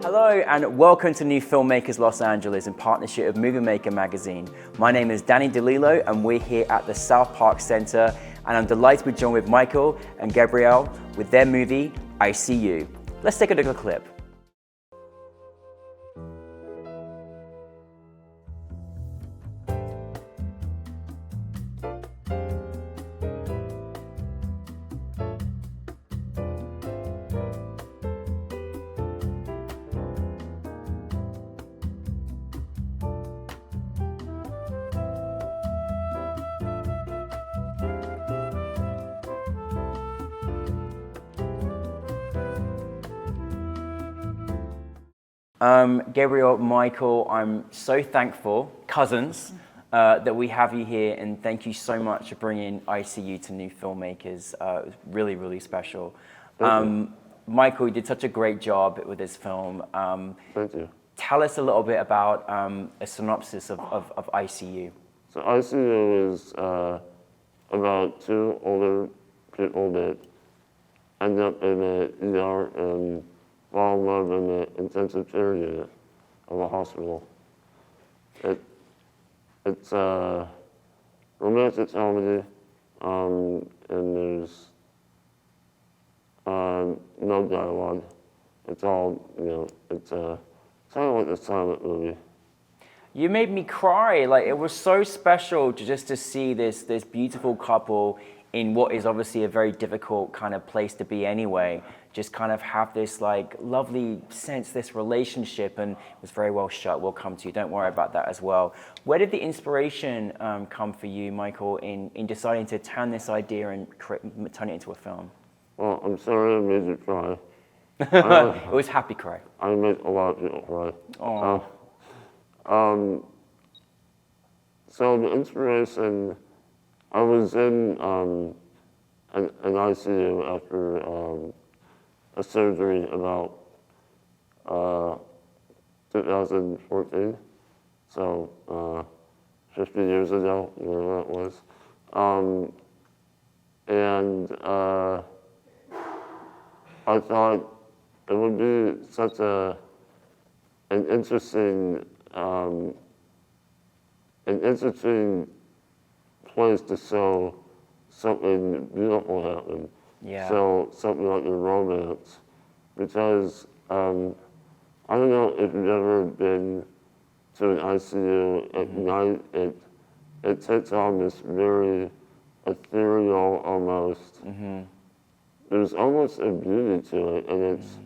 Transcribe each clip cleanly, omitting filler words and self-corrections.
Hello and welcome to New Filmmakers Los Angeles in partnership with Movie Maker magazine. My name is Danny DeLillo and we're here at the South Park Center, and I'm delighted to be joined with Michael and Gabriel with their movie, I See You. Let's take a look at a clip. Gabriel, Michael, I'm so thankful, cousins, that we have you here, and thank you so much for bringing ICU to New Filmmakers. It was really, really special. Michael, you did such a great job with this film. Thank you. Tell us a little bit about a synopsis of ICU. So ICU is about two older people that end up in an ER and fall in love in the intensive care unit of a hospital. It's a romantic comedy, and there's no dialogue. It's all, it's kind of like a silent movie. You made me cry. Like, it was so special to see this beautiful couple in what is obviously a very difficult kind of place to be anyway, just kind of have this like lovely sense, this relationship, and it was very well shot. We'll come to you, don't worry about that as well. Where did the inspiration come for you, Michael, in deciding to turn this idea and turn it into a film? Well, I'm sorry I made you cry. It was happy cry. I made a lot of people cry. Oh. So the inspiration, I was in an ICU after a surgery about 2014, so 50 years ago, whatever that was. And I thought it would be such an interesting place to show something beautiful happen. Yeah. So something like a romance, because I don't know if you've ever been to an ICU at night. It takes on this very ethereal almost. There's almost a beauty to it, and it's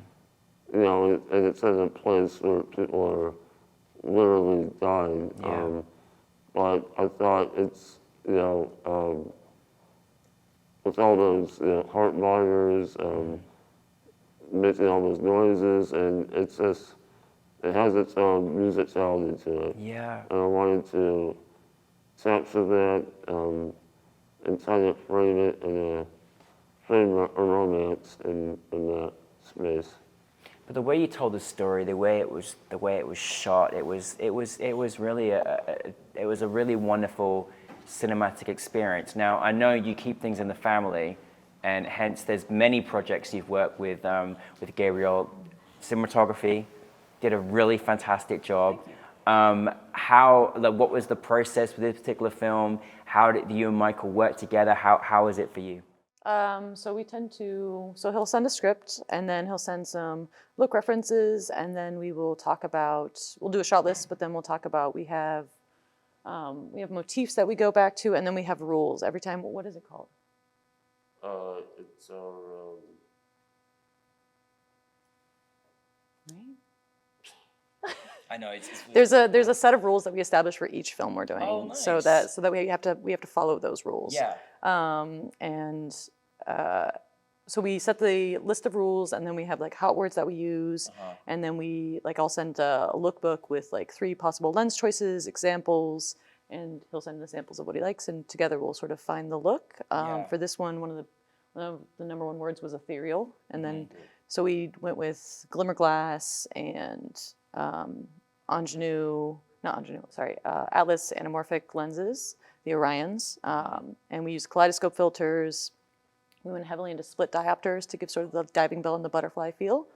and it's in a place where people are literally dying. Yeah. But I thought it's with all those heart monitors, making all those noises, and it's just, it has its own musicality to it. Yeah. And I wanted to capture that and kind of frame a romance in that space. But the way you told the story, the way it was shot, it was really a really wonderful cinematic experience. Now, I know you keep things in the family, and hence there's many projects you've worked with Gabriel. Cinematography, did a really fantastic job. What was the process for this particular film? How did you and Michael work together? How is it for you? So we tend to, so he'll send a script, and then he'll send some look references, and then we will talk about, we'll do a shot list, but then we'll talk about, we have motifs that we go back to, and then we have rules every time. What is it called? It's our Right? I know There's a set of rules that we establish for each film we're doing. Oh, nice. So that we have to follow those rules. Yeah. So we set the list of rules, and then we have like hot words that we use, and then I'll send a lookbook with like 3 possible lens choices, examples, and he'll send the samples of what he likes, and together we'll sort of find the look. For this one, one of the number 1 words was ethereal, and then so we went with glimmer glass and Atlas anamorphic lenses, the Orions, and we used kaleidoscope filters. We went heavily into split diopters to give sort of the diving bell and the butterfly feel.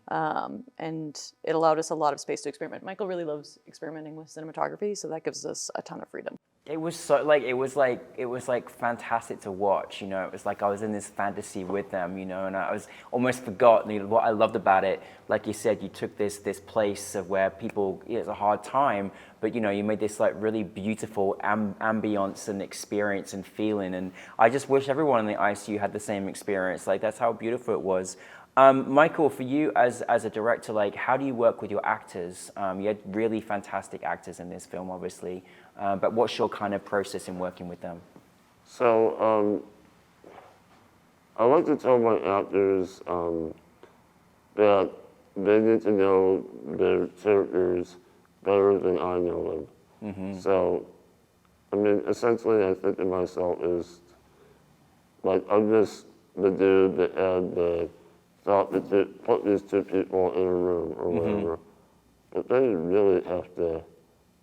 And it allowed us a lot of space to experiment. Michael really loves experimenting with cinematography, so that gives us a ton of freedom. It was so it was like fantastic to watch, you know. It was like I was in this fantasy with them, you know, and I was almost forgotten. You know, what I loved about it, like you said, you took this place of where people, it's a hard time, but you know, you made this like really beautiful ambience and experience and feeling. And I just wish everyone in the ICU had the same experience. Like that's how beautiful it was. Michael, for you as a director, like how do you work with your actors? You had really fantastic actors in this film, obviously, but what's your kind of process in working with them? So I like to tell my actors that they need to know their characters better than I know them. So, I mean, essentially, I think of myself as like I'm just the dude that had the thought to put these two people in a room or whatever, but they really have to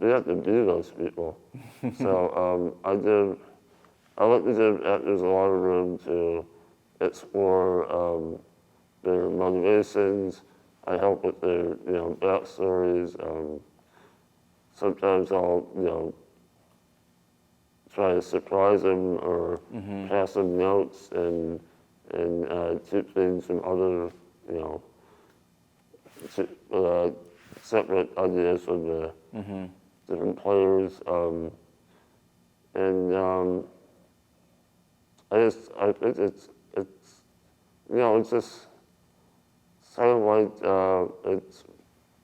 be those people. So I like to give actors a lot of room to explore their motivations. I help with their backstories. Sometimes I'll try to surprise them or pass them notes and keep things from other separate ideas from the different players. I think it's just kind of like it's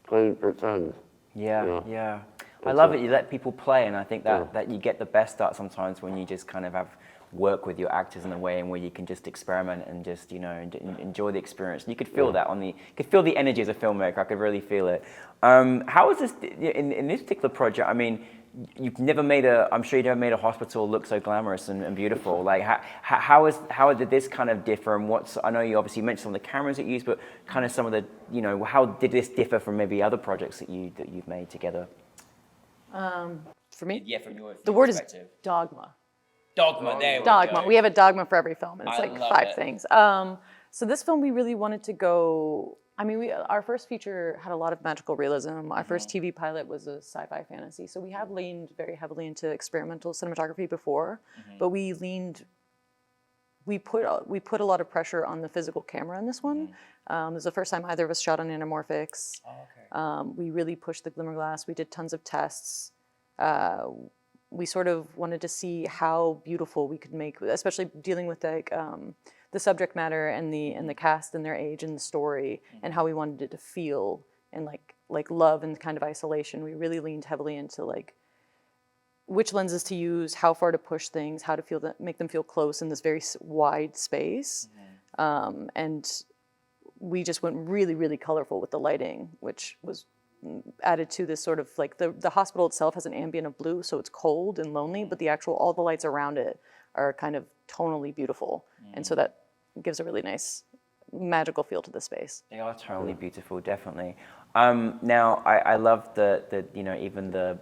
playing pretend. Yeah. I love it. You let people play, and I think that you get the best art sometimes when you just kind of work with your actors in a way and where you can just experiment and just enjoy the experience. And you could feel that you could feel the energy as a filmmaker. I could really feel it. How was this in this particular project? I mean, you've never made I'm sure you've never made a hospital look so glamorous and beautiful. Like how did this kind of differ? And I know you obviously mentioned some of the cameras that you used, but kind of some of the how did this differ from maybe other projects that you've made together? For me, From your the word is perspective. dogma. Dogma. There Dogma. We have a dogma for every film, and it's I like love 5 it. things. So this film, we really wanted to go. I mean, our first feature had a lot of magical realism. Our first TV pilot was a sci-fi fantasy. So we have leaned very heavily into experimental cinematography before, but we put a lot of pressure on the physical camera in this one. It was the first time either of us shot on anamorphics. We really pushed the glimmer glass. We did tons of tests. We sort of wanted to see how beautiful we could make, especially dealing with like the subject matter and the cast and their age and the story and how we wanted it to feel and like love and kind of isolation. We really leaned heavily into like which lenses to use, how far to push things, how to make them feel close in this very wide space. And we just went really, really colorful with the lighting, which was added to this sort of like the hospital itself has an ambient of blue, so it's cold and lonely, but all the lights around it are kind of tonally beautiful. And so that gives a really nice magical feel to the space. They are totally beautiful, definitely. Now I love the even the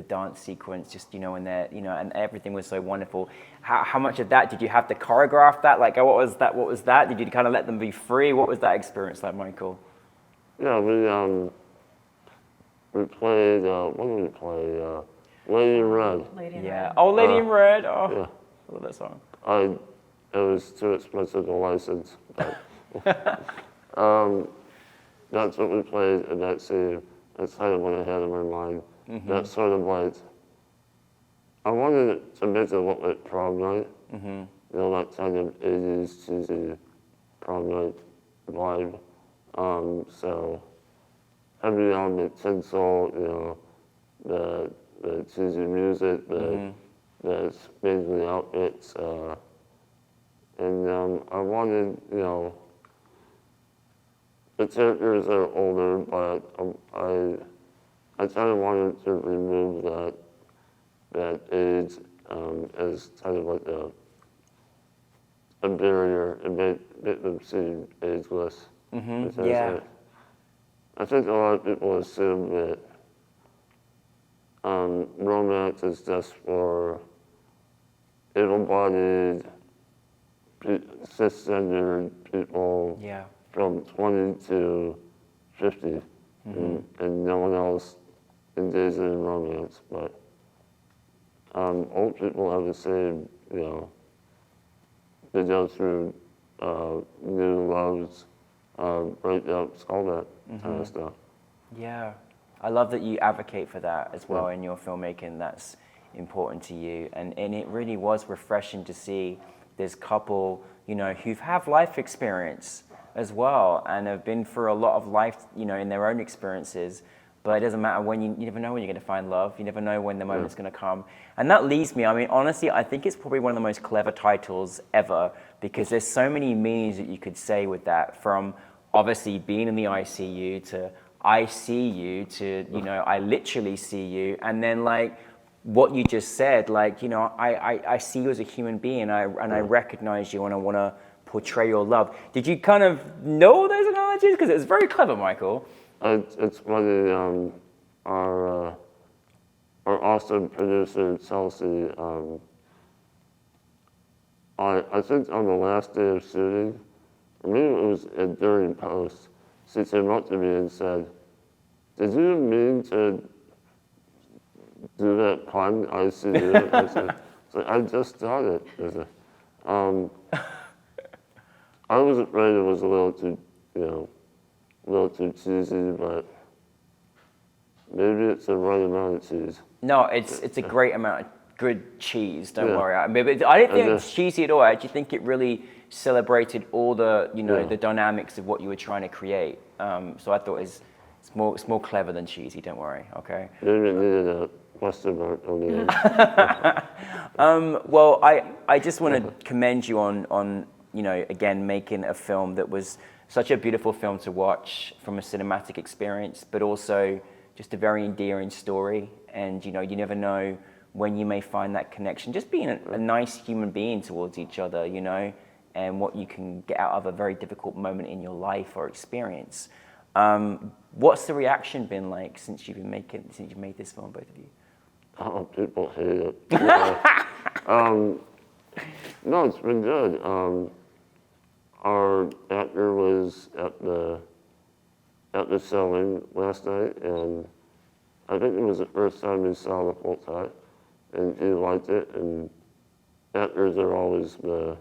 dance sequence, just when they're and everything was so wonderful. How much of that did you have to choreograph that? Like what was that? Did you kind of let them be free? What was that experience like, Michael? Yeah, we played, what did we play? Lady in Red. Lady in Yeah. Red. Oh, Lady in Red. Oh, Yeah. I love that song. It was too expensive to license, but that's what we played in that scene. That's kind of what I had in my mind. That sort of like, I wanted it to make it look like prom night. That kind of 80s cheesy prom night vibe. So heavy on the tinsel, the cheesy music, the spindly outfits, and I wanted, the characters are older, but I kind of wanted to remove that age as kind of like a barrier and make them seem ageless. Yeah. I think a lot of people assume that romance is just for able-bodied, cisgender people Yeah. from 20 to 50, and no one else engages in romance. But old people have the same, they go through new loves, breakups, all that kind of stuff. Yeah, I love that you advocate for that as well in your filmmaking. That's important to you, and it really was refreshing to see this couple, who've have life experience as well and have been through a lot of life, in their own experiences. But it doesn't matter when you never know when you're going to find love. You never know when the moment's going to come. And that leads me, I mean, honestly, I think it's probably one of the most clever titles ever because there's so many meanings that you could say with that, from obviously being in the ICU to I see you to, I literally see you. And then like what you just said, like, I see you as a human being and I recognize you and I want to portray your love. Did you kind of know those analogies? Because it was very clever, Michael. It's funny, our awesome producer, Chelsea, I think on the last day of shooting, or maybe it was during post, she came up to me and said, "Did you mean to do that pun, I see you?" I said, "I just done it." I said, I was afraid it was a little too cheesy, but maybe it's the right amount of cheese. No, it's a great amount of good cheese. Don't worry. I didn't think it was cheesy at all. I actually think it really celebrated all the the dynamics of what you were trying to create. So I thought it's more clever than cheesy. Don't worry. Okay. Maybe it needed a question mark on the end. Well, I just want to commend you on again making a film that was such a beautiful film to watch from a cinematic experience, but also just a very endearing story. And you never know when you may find that connection. Just being a nice human being towards each other, and what you can get out of a very difficult moment in your life or experience. What's the reaction been like since you've made this film, both of you? Oh, people hate it. No, it's been good. Our actor was at the showing last night, and I think it was the first time he saw the full time, and he liked it. And actors are always the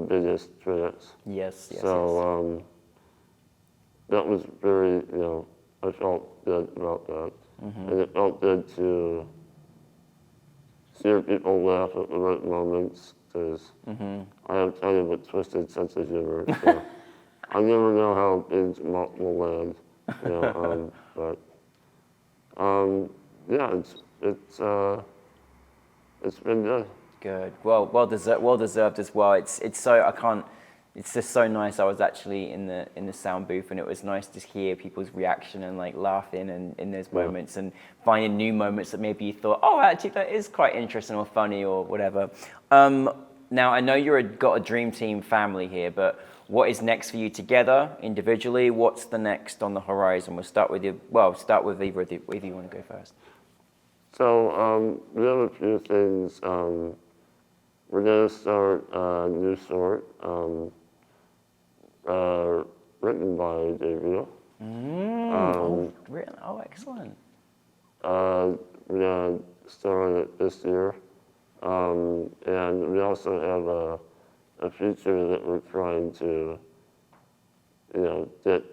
biggest critics. Yes. So that was very, I felt good about that, and it felt good to hear people laugh at the right moments. Because I have kind of a twisted sense of humor, so I never know how things will land, but yeah, it's been good. Good. Well deserved as well. It's just so nice. I was actually in the sound booth, and it was nice to hear people's reaction and like laughing and in those moments and finding new moments that maybe you thought, oh, actually that is quite interesting or funny or whatever. Now I know got a dream team family here, but what is next for you together individually? What's the next on the horizon? We'll start with you. Well, start with either of you want to go first. So we have a few things. We're gonna start a new short. Written by Gabriel. Written. Oh, excellent. We're gonna start it this year, and we also have a feature that we're trying to, get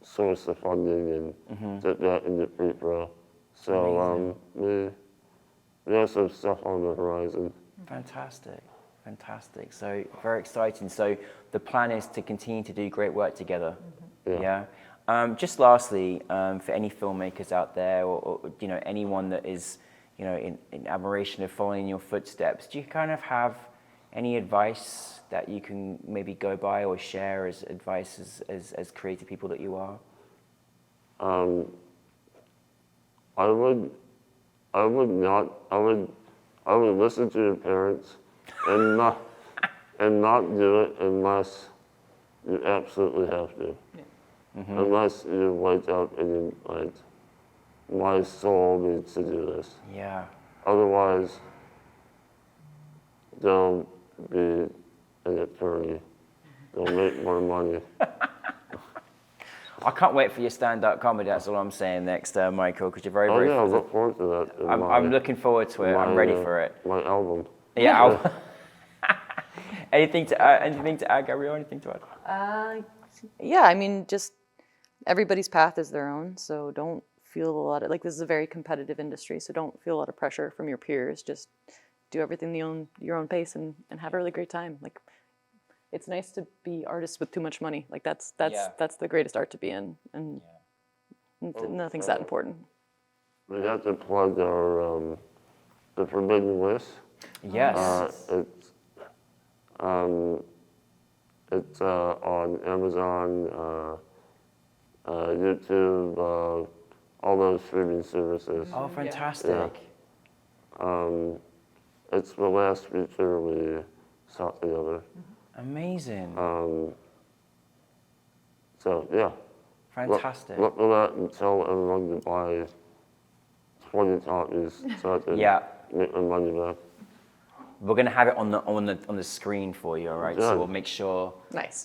source of funding and get that into pre-pro. So we have some stuff on the horizon. Fantastic. So very exciting. So the plan is to continue to do great work together. Yeah. Just lastly, for any filmmakers out there, or anyone that is, in admiration of following in your footsteps, do you kind of have any advice that you can maybe go by or share as advice as creative people that you are? I would listen to your parents and not do it unless you absolutely have to. Unless you wake up and you like, my soul needs to do this. Yeah. Otherwise, don't be an attorney. They'll make more money. I can't wait for your stand-up comedy. That's all I'm saying next, Michael, because you're very, Oh very. yeah, I look forward to that. in I'm looking forward to it. I'm ready for it. My album. Yeah. Anything to add? Anything to add, Gabriel? Anything to add? Yeah, I mean, just everybody's path is their own, so don't feel a lot of, like, this is a very competitive industry, so don't feel a lot of pressure from your peers. Just do everything your own pace and have a really great time. Like, it's nice to be artists with too much money. Like, that's the greatest art to be in, and nothing's that important. We have to plug our the Forbidden List. Yes. It's on Amazon, YouTube, all those streaming services. Oh, fantastic. It's the last feature we shot together. Amazing. So yeah. Fantastic. Look for that and tell everyone to buy 20 copies so I can make my money back. We're gonna have it on the screen for you, all right? So Good. we'll make sure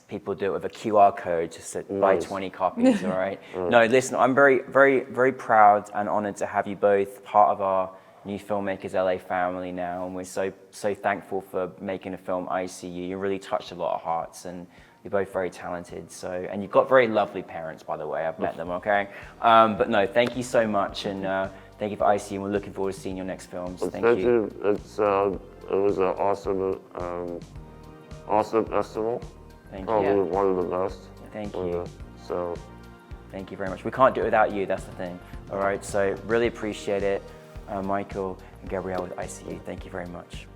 people do it with a QR code to buy 20 copies, all right? No, listen, I'm very, very, very proud and honored to have you both part of our New Filmmakers LA family now, and we're so thankful for making a film ICU. You really touched a lot of hearts, and you're both very talented. So, and you've got very lovely parents, by the way. I've met them, okay? But no, thank you so much, and thank you for ICU, and we're looking forward to seeing your next films. Thank you. It was an awesome festival. Thank Probably you. one of the best. Thank you. So. Thank you very much. We can't do it without you, that's the thing. All right, so really appreciate it. Michael and Gabriel with ICU, thank you very much.